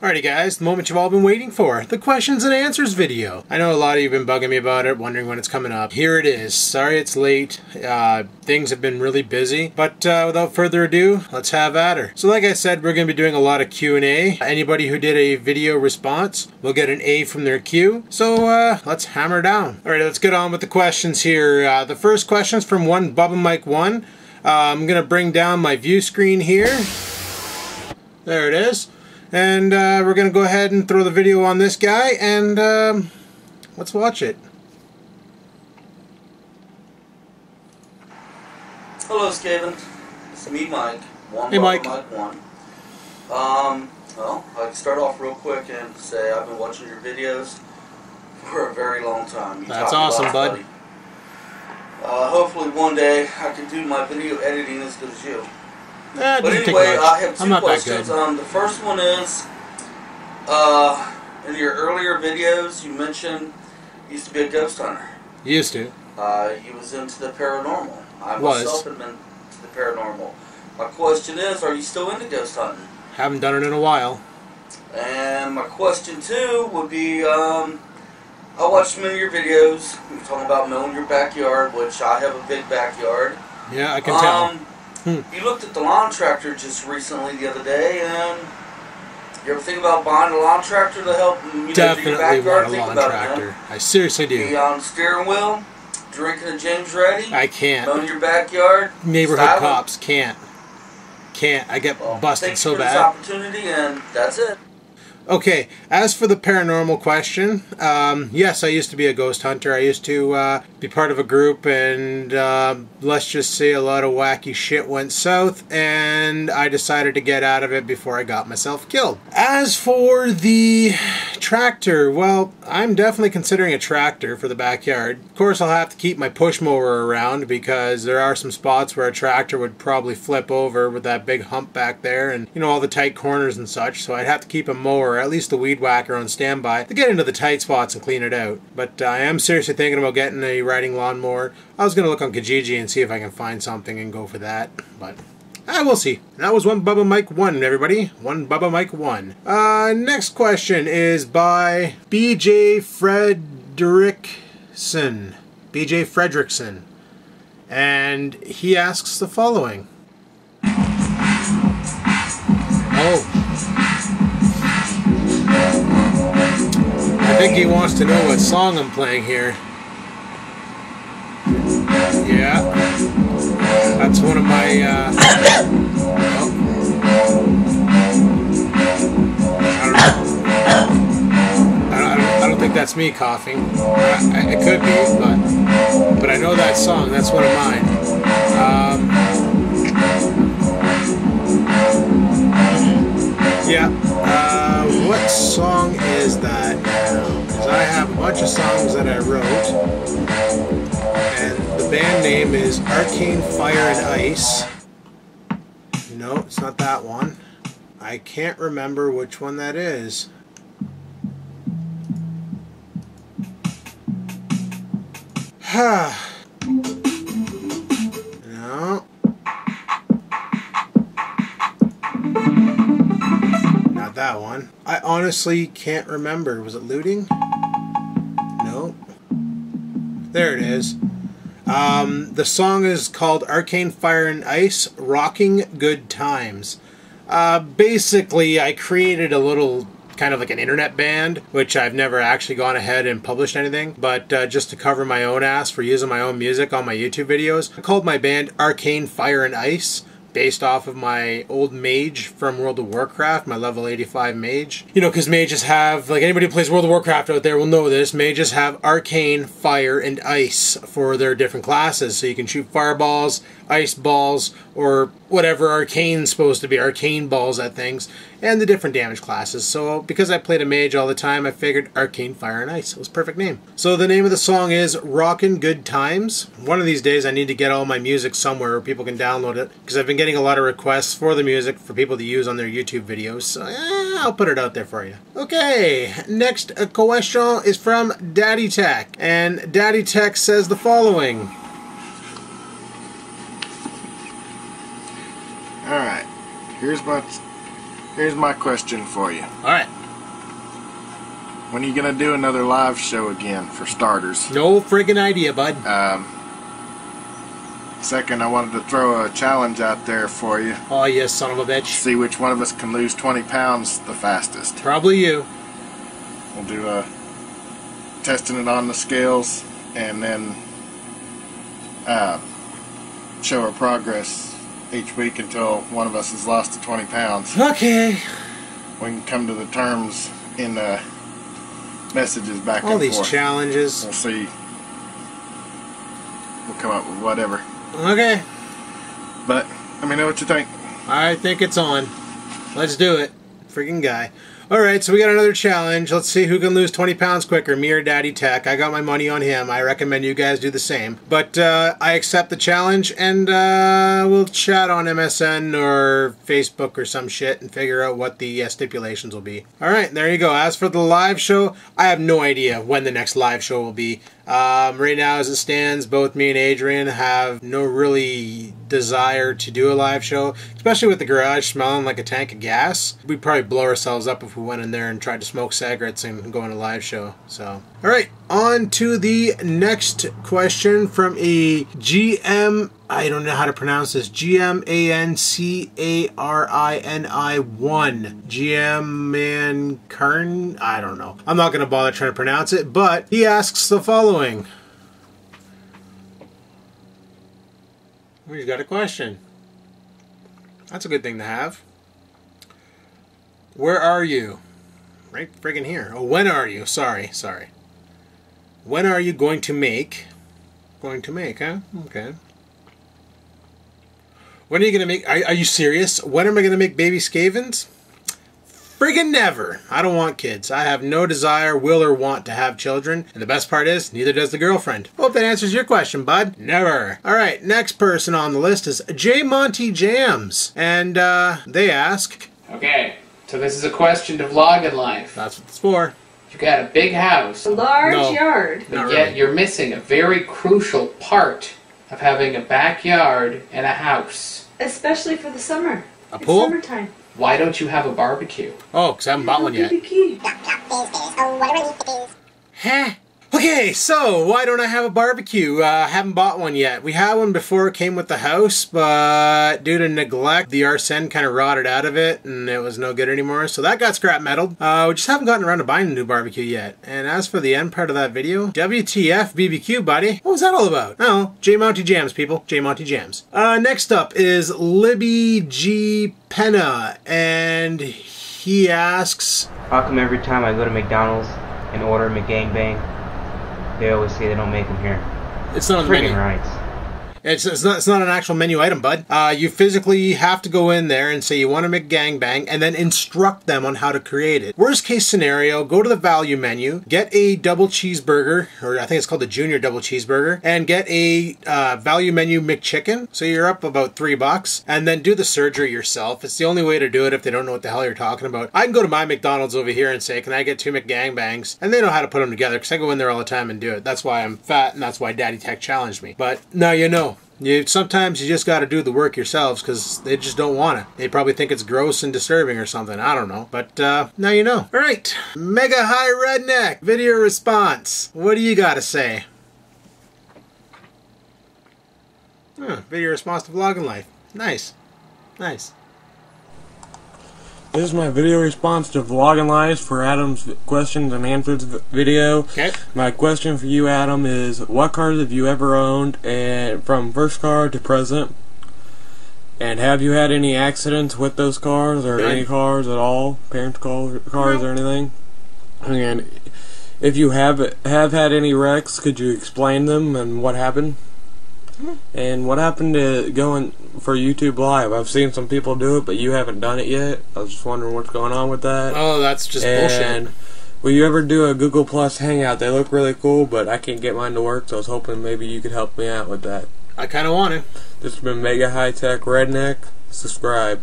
Alrighty guys, the moment you've all been waiting for, the questions and answers video. I know a lot of you have been bugging me about it, wondering when it's coming up. Here it is. Sorry it's late. Things have been really busy, but without further ado, let's have at her. So like I said, we're going to be doing a lot of Q&A. Anybody who did a video response will get an A from their Q. So let's hammer down. Alright, let's get on with the questions here. The first question is from one Bubba Mike 1. I'm going to bring down my view screen here. There it is. And we're going to go ahead and throw the video on this guy, and let's watch it. Hello, Skaven. It's me, Mike. Hey, Mike. Mike 1. Well, I can start off real quick and say I've been watching your videos for a very long time. That's awesome, bud. Hopefully one day I can do my video editing as good as you. But anyway, I have two questions. The first one is, in your earlier videos, you mentioned you used to be a ghost hunter. Used to. You was into the paranormal. I myself have been into the paranormal. My question is, are you still into ghost hunting? Haven't done it in a while. And my question two would be, I watched many of your videos. You're talking about mowing your backyard, which I have a big backyard. Yeah, I can tell. You looked at the lawn tractor just recently the other day, and you ever think about buying a lawn tractor to help Definitely your backyard? want a lawn tractor. I seriously do. Be on the steering wheel, drinking a James Ready. I can't. Mowing your backyard. Neighborhood cops can't. I get busted so bad. Thanks for this opportunity, and that's it. Okay, as for the paranormal question, yes, I used to be a ghost hunter. I used to be part of a group, and let's just say a lot of wacky shit went south, and I decided to get out of it before I got myself killed. As for the tractor, well, I'm definitely considering a tractor for the backyard. Of course, I'll have to keep my push mower around because there are some spots where a tractor would probably flip over with that big hump back there and, you know, all the tight corners and such, so I'd have to keep a mower, or at least a weed whacker, on standby to get into the tight spots and clean it out. But I am seriously thinking about getting a riding lawnmower. I was going to look on Kijiji and see if I can find something and go for that, but we'll see. That was one Bubba Mike 1, everybody. One Bubba Mike 1. Next question is by BJ Fredrickson. BJ Fredrickson. And he asks the following. Oh. I think he wants to know what song I'm playing here. Yeah. That's one of my, I don't think that's me coughing. It could be, but I know that song. That's one of mine. Yeah. What song is that now? Because I have a bunch of songs that I wrote, and the band name is Arcane Fire and Ice. No, it's not that one. I can't remember which one that is. No. Not that one. I honestly can't remember. Was it Looting? No. There it is. The song is called Arcane Fire and Ice, Rocking Good Times. Basically, I created a little kind of like an internet band, which I've never actually gone ahead and published anything, but just to cover my own ass for using my own music on my YouTube videos. I called my band Arcane Fire and Ice, based off of my old mage from World of Warcraft, my level 85 mage. You know, because mages have, like anybody who plays World of Warcraft out there will know this, mages have arcane, fire, and ice for their different classes. So you can shoot fireballs, ice balls, or whatever arcane's supposed to be, arcane balls at things, and the different damage classes. So because I played a mage all the time, I figured Arcane Fire and Ice. It was a perfect name. So the name of the song is Rockin' Good Times. One of these days I need to get all my music somewhere where people can download it, because I've been getting a lot of requests for the music for people to use on their YouTube videos. So I'll put it out there for you. Okay, next question is from Daddy Tech. And Daddy Tech says the following. Alright, here's my Here's my question for you. Alright. When are you going to do another live show again, for starters? No friggin' idea, bud. Second, I wanted to throw a challenge out there for you. Oh, you son of a bitch. See which one of us can lose 20 pounds the fastest. Probably you. We'll do testing it on the scales, and then show our progress each week until one of us has lost the 20 pounds. Okay. We can come to the terms in messages back All and these forth. challenges. We'll see. We'll come up with whatever. Okay. But let me know what you think. I think it's on. Let's do it. Freaking guy. Alright, so we got another challenge. Let's see who can lose 20 pounds quicker, me or Daddy Tech. I got my money on him. I recommend you guys do the same. But I accept the challenge, and we'll chat on MSN or Facebook or some shit and figure out what the stipulations will be. Alright, there you go. As for the live show, I have no idea when the next live show will be. Right now, as it stands, both me and Adrian have no really desire to do a live show, especially with the garage smelling like a tank of gas. We'd probably blow ourselves up if we went in there and tried to smoke cigarettes and go on a live show. So, alright, on to the next question from a GM, I don't know how to pronounce this, GMANCARINI1. GM Mankarn? I don't know. I'm not going to bother trying to pronounce it, but he asks the following. He's got a question. That's a good thing to have. Where are you? Right friggin' here. Oh, when are you? Sorry. When are you going to make? Going to make, huh? Okay. When are you going to make... Are you serious? When am I going to make baby Skavens? Friggin' never. I don't want kids. I have no desire, will, or want to have children. And the best part is, neither does the girlfriend. Hope that answers your question, bud. Never. Alright, next person on the list is J. Monty Jams. And, they ask... Okay, so this is a question to vlog in life. That's what it's for. You got a big house. A large yard. But yet you're missing a very crucial part of having a backyard and a house. Especially for the summer. A pool? It's summertime. Why don't you have a barbecue? Oh, because I haven't bought one yet. Huh? Okay, so why don't I have a barbecue? Haven't bought one yet. We had one before it came with the house, but due to neglect, the arsene kind of rotted out of it, and it was no good anymore, so that got scrap metaled. We just haven't gotten around to buying a new barbecue yet. And as for the end part of that video, WTF BBQ, buddy? What was that all about? Oh, J. Monty Jams, people. J. Monty Jams. Next up is Libby G. Penna, and he asks... How come every time I go to McDonald's and order a McGangbang, they always say they don't make them here? It's not on the menu. Friggin' rights. It's not an actual menu item, bud. You physically have to go in there and say you want to make gangbang and then instruct them on how to create it. Worst case scenario, go to the value menu, get a double cheeseburger, or I think it's called the junior double cheeseburger, and get a value menu McChicken. So you're up about $3, and then do the surgery yourself. It's the only way to do it if they don't know what the hell you're talking about. I can go to my McDonald's over here and say, can I get 2 McGangbangs? And they know how to put them together because I go in there all the time and do it. That's why I'm fat, and that's why Daddy Tech challenged me. But now you know. Sometimes you just got to do the work yourselves because they just don't want it. They probably think it's gross and disturbing or something. I don't know. But now you know. All right. Mega High Redneck. Video response. What do you got to say? Video response to Vlogging Life. Nice. Nice. This is my video response to Vlogging Life for Adam's questions and answers video. Okay. My question for you, Adam, is what cars have you ever owned, and from first car to present? And have you had any accidents with those cars, or any cars at all? Parents' cars or anything? And if you have had any wrecks, could you explain them and what happened? And what happened to going for YouTube Live? I've seen some people do it, but you haven't done it yet. I was just wondering what's going on with that. Oh, that's just bullshit. Will you ever do a Google Plus Hangout? They look really cool, but I can't get mine to work, so I was hoping maybe you could help me out with that. I kind of want to. This has been Mega High Tech Redneck. Subscribe.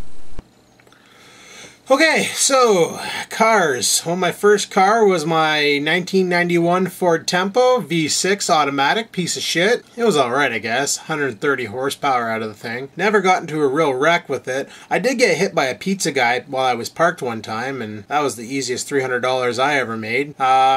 Okay, so cars. Well, my first car was my 1991 Ford Tempo V6 automatic, piece of shit. It was alright, I guess. 130 horsepower out of the thing. Never got into a real wreck with it. I did get hit by a pizza guy while I was parked one time, and that was the easiest $300 I ever made.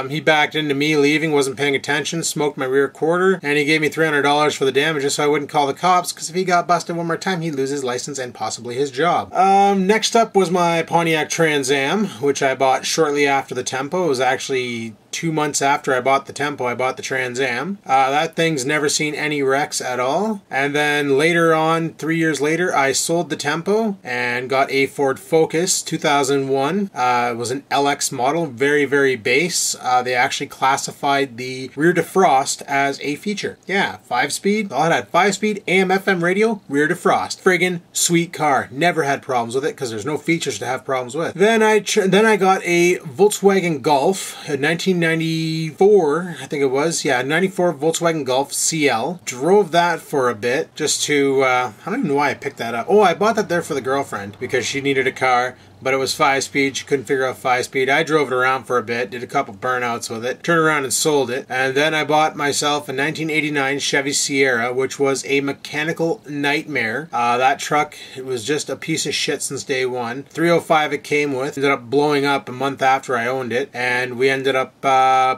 He backed into me leaving, wasn't paying attention, smoked my rear quarter, and he gave me $300 for the damages so I wouldn't call the cops, because if he got busted one more time, he'd lose his license and possibly his job. Next up was my Pontiac Trans Am, which I bought shortly after the Tempo. It was actually 2 months after I bought the Tempo, I bought the Trans Am. That thing's never seen any wrecks at all. And then later on, 3 years later, I sold the Tempo and got a Ford Focus 2001. It was an LX model, very, very base. They actually classified the rear defrost as a feature. Yeah, 5-speed. All it had 5-speed, AM, FM radio, rear defrost. Friggin' sweet car. Never had problems with it because there's no features to have problems with. Then I got a Volkswagen Golf, a 1994, I think it was. Yeah, 94 Volkswagen Golf CL. Drove that for a bit just to, I don't even know why I picked that up. Oh, I bought that there for the girlfriend because she needed a car, but it was 5-speed. She couldn't figure out 5-speed. I drove it around for a bit, did a couple burnouts with it, turned around and sold it, and then I bought myself a 1989 Chevy Sierra, which was a mechanical nightmare. That truck, it was just a piece of shit since day one. 305 it came with. Ended up blowing up a month after I owned it, and we ended up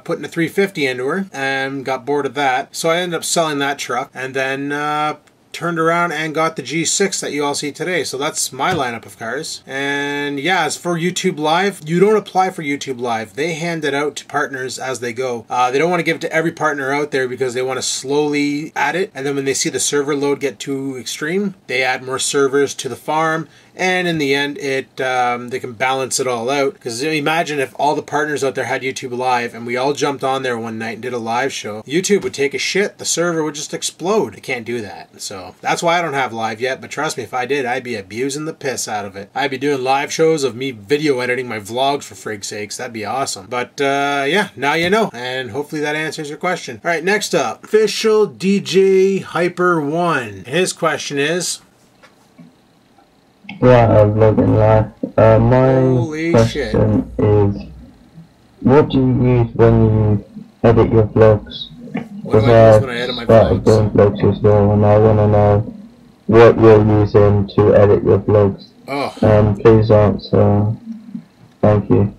putting a 350 into her and got bored of that. So I ended up selling that truck, and then turned around and got the G6 that you all see today. So that's my lineup of cars. And yeah, as for YouTube Live, you don't apply for YouTube Live. They hand it out to partners as they go. They don't want to give it to every partner out there because they want to slowly add it. And then when they see the server load get too extreme, they add more servers to the farm. And in the end, they can balance it all out. Because imagine if all the partners out there had YouTube Live and we all jumped on there one night and did a live show. YouTube would take a shit. The server would just explode. They can't do that. So that's why I don't have live yet. But trust me, if I did, I'd be abusing the piss out of it. I'd be doing live shows of me video editing my vlogs for frig's sakes. That'd be awesome. But yeah, now you know. And hopefully that answers your question. All right, next up. Official DJ Hyper 1. His question is... Yeah, I'm vlogging live. My Holy question is, what do you use when you edit your vlogs? What do I use when I edit my started doing vlogs? vlogs as well, and I want to know what you're using to edit your vlogs. Oh. Please answer. Thank you.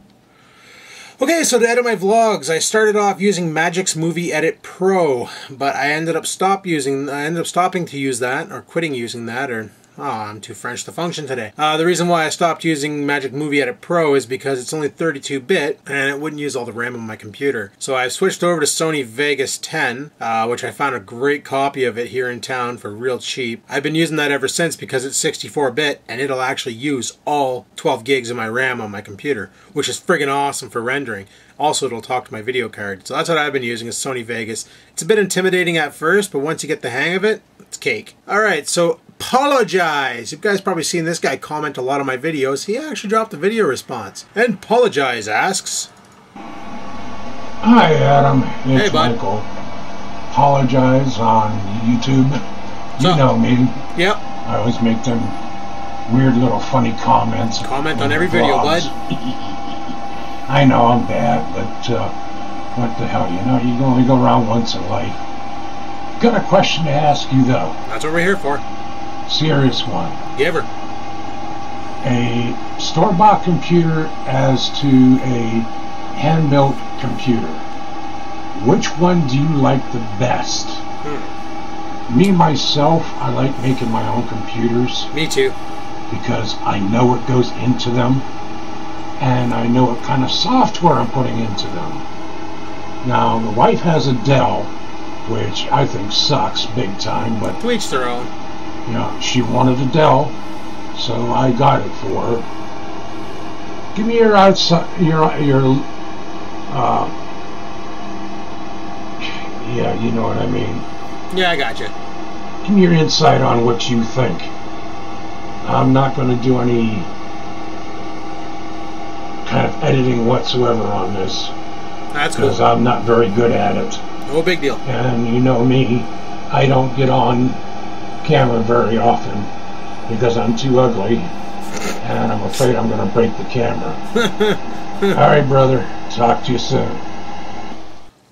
Okay, so to edit my vlogs, I started off using Magix Movie Edit Pro, but I ended up stopping to use that, or quitting using that, or... Oh, I'm too French to function today. The reason why I stopped using Magix Movie Edit Pro is because it's only 32-bit and it wouldn't use all the RAM on my computer. So I switched over to Sony Vegas 10, which I found a great copy of it here in town for real cheap. I've been using that ever since because it's 64-bit and it'll actually use all 12 gigs of my RAM on my computer, which is friggin' awesome for rendering. Also, it'll talk to my video card. So that's what I've been using, is Sony Vegas. It's a bit intimidating at first, but once you get the hang of it, it's cake. Alright, so Apologize. You guys probably seen this guy comment a lot on my videos. He actually dropped a video response. And Apologize asks... Hi Adam, it's hey, bud. Michael. Apologize on YouTube. You know me. Yep. I always make them weird little funny comments. Comment on every video, bud. I know I'm bad, but what the hell, you know, you only go around once in life. Got a question to ask you though. That's what we're here for. Serious one. Give her. A store-bought computer as to a hand-built computer. Which one do you like the best? Me, myself, I like making my own computers. Me too. Because I know what goes into them, and I know what kind of software I'm putting into them. Now, the wife has a Dell, which I think sucks big time, but... To each their own. You know, she wanted a Dell, so I got it for her. Give me your outside, yeah, you know what I mean. Yeah, I got you. Give me your insight on what you think. I'm not going to do any kind of editing whatsoever on this. That's cool. Because I'm not very good at it. No big deal. And you know me, I don't get on camera very often because I'm too ugly and I'm afraid I'm going to break the camera. Alright, brother. Talk to you soon.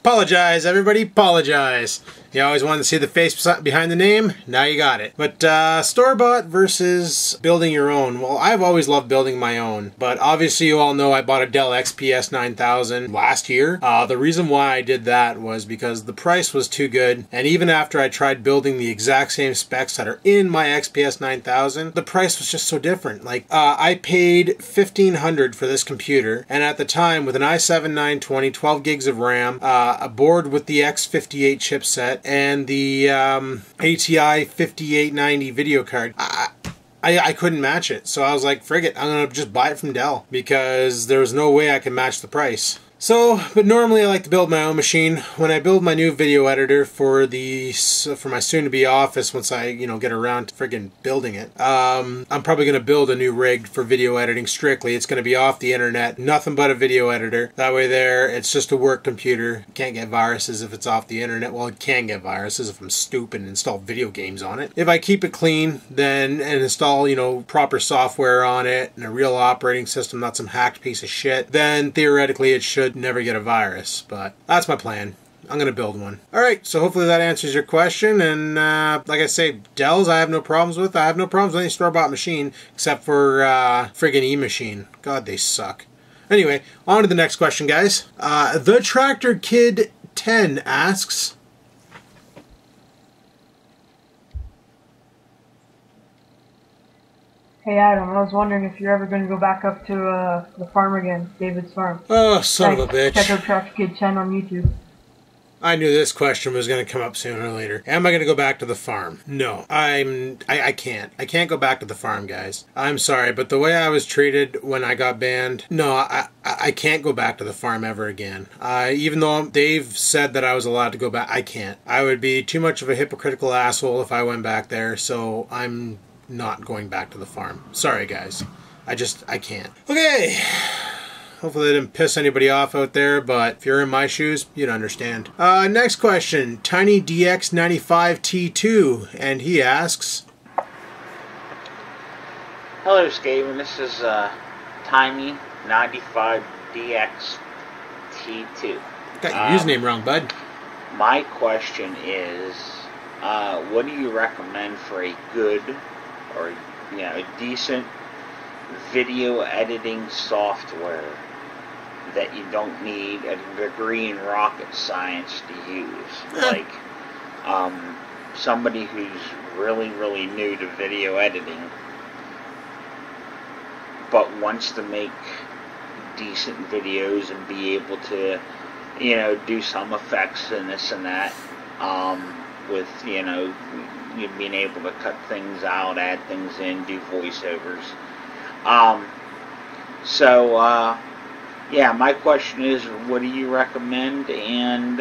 Apologize, everybody. Apologize. You always wanted to see the face behind the name. Now you got it. But store-bought versus building your own. Well, I've always loved building my own. But obviously you all know I bought a Dell XPS 9000 last year. The reason why I did that was because the price was too good. And even after I tried building the exact same specs that are in my XPS 9000, the price was just so different. Like, I paid $1,500 for this computer. And at the time, with an i7-920, 12 gigs of RAM, a board with the X58 chipset, and the ATI 5890 video card, I couldn't match it. So I was like, frig it, I'm going to just buy it from Dell, because there was no way I could match the price. So, but normally I like to build my own machine. When I build my new video editor for my soon-to-be office, once I, get around to friggin' building it, I'm probably going to build a new rig for video editing strictly. It's going to be off the internet, nothing but a video editor. That way there, it's just a work computer. Can't get viruses if it's off the internet. Well, it can get viruses if I'm stupid and install video games on it. If I keep it clean, then and install, proper software on it and a real operating system, not some hacked piece of shit, then theoretically it should never get a virus. But that's my plan. I'm going to build one. Alright, so hopefully that answers your question. And like I say, Dells I have no problems with. I have no problems with any store-bought machine except for friggin' E-Machine. God, they suck. Anyway, on to the next question, guys. The Tractor Kid 10 asks, hey Adam, I was wondering if you're ever going to go back up to the farm again, David's farm. oh, son of a bitch. Check out Tractor Kid 10 on YouTube. I knew this question was going to come up sooner or later. Am I going to go back to the farm? No. I can't. I can't go back to the farm, guys. I'm sorry, but the way I was treated when I got banned, no, I can't go back to the farm ever again. Even though Dave said that I was allowed to go back, I can't. I would be too much of a hypocritical asshole if I went back there, so I'm not going back to the farm. Sorry, guys. I can't. Okay. Hopefully I didn't piss anybody off out there, but if you're in my shoes, you'd understand. Next question, TinyDX95T2, and he asks, hello, Skaven. This is TinyDX95T2. Got your username wrong, bud. My question is, what do you recommend for a good or a decent video editing software that you don't need a degree in rocket science to use? Like, somebody who's really, really new to video editing but wants to make decent videos and be able to, do some effects and this and that, with, you being able to cut things out, add things in, do voiceovers. Yeah, my question is, what do you recommend? And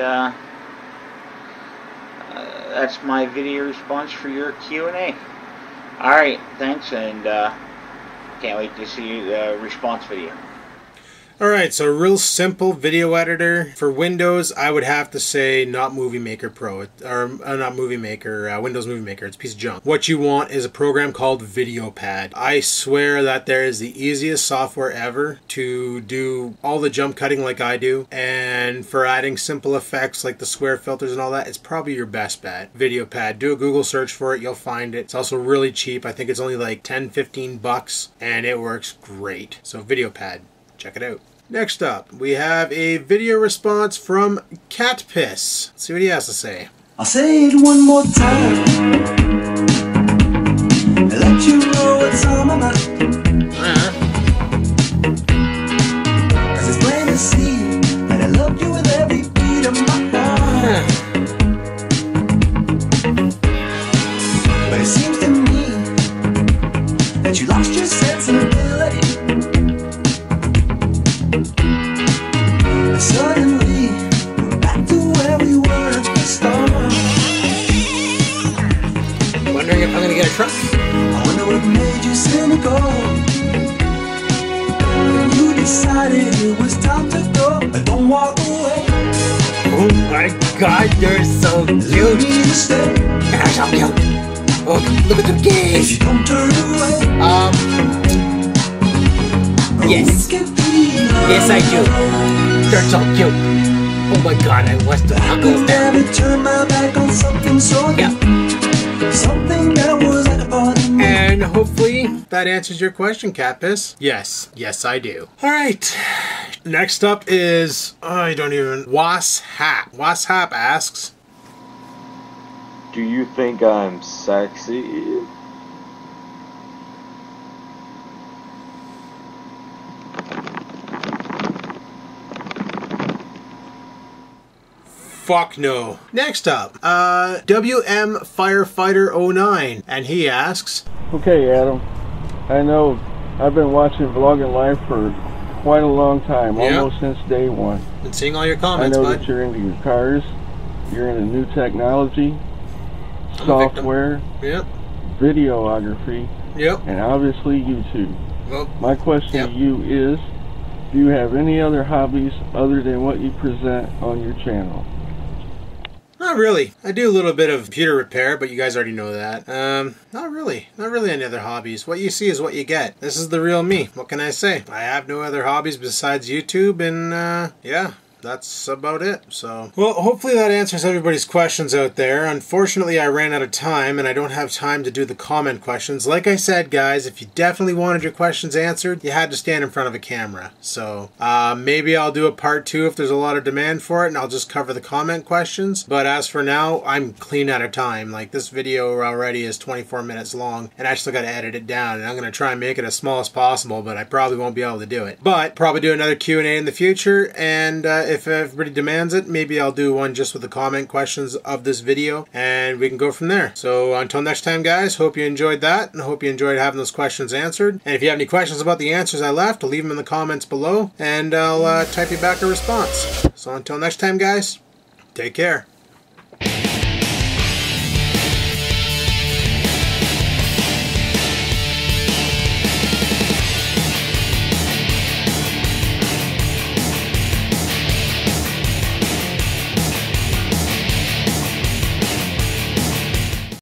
that's my video response for your Q&A. Alright, thanks, and can't wait to see the response video. Alright, so a real simple video editor. For Windows, I would have to say not Movie Maker Pro. Or not Movie Maker, Windows Movie Maker. It's a piece of junk. What you want is a program called VideoPad. I swear that there is the easiest software ever to do all the jump cutting like I do. And for adding simple effects like the square filters and all that, it's probably your best bet. VideoPad. Do a Google search for it, you'll find it. It's also really cheap. I think it's only like 10-15 bucks, and it works great. So VideoPad. Check it out. Next up, we have a video response from Cat Piss. Let's see what he has to say. I'll say it one more time. I'll let you know what's on my mind. Cause it's plain to see that I love you with every beat of my heart. But it seems to me that you lost your sensibility. Suddenly, we're back to where we were at the start. Wondering if I'm gonna get a truck? I wonder what made you cynical when you decided it was time to go. But don't walk away. Oh my God, you're so cute. You need to stay. You're so cute. Oh, look at the game. If you don't turn away, Yes. Yes, I do. They're so cute. Oh my god, I want to huggle them. Turn my back on something so something that was like a part of me. And hopefully that answers your question, Catpiss. Yes. Yes, I do. Alright. Next up is... Washap. Washap asks... Do you think I'm sexy? Fuck no. Next up, WM Firefighter 09, and he asks, Okay, Adam. I know I've been watching Vlogging Live for quite a long time, almost since day one. Been seeing all your comments, I know bud. that you're into your cars, you're into new technology, software, videography, and obviously YouTube. My question to you is, do you have any other hobbies other than what you present on your channel? Not really. I do a little bit of computer repair, but you guys already know that. Not really. Not really any other hobbies. What you see is what you get. This is the real me. What can I say? I have no other hobbies besides YouTube, and yeah. That's about it. So, well, hopefully that answers everybody's questions out there. Unfortunately, I ran out of time, and I don't have time to do the comment questions. Like I said, guys, if you definitely wanted your questions answered, you had to stand in front of a camera. So, maybe I'll do a part 2 if there's a lot of demand for it, and I'll just cover the comment questions. But as for now, I'm clean out of time. Like, this video already is 24 minutes long, and I still got to edit it down. And I'm going to try and make it as small as possible, but I probably won't be able to do it. But probably do another Q&A in the future, and if everybody demands it, maybe I'll do one just with the comment questions of this video, and we can go from there. So until next time, guys, hope you enjoyed that, and hope you enjoyed having those questions answered. And if you have any questions about the answers I left, leave them in the comments below, and I'll type you back a response. So until next time, guys, take care.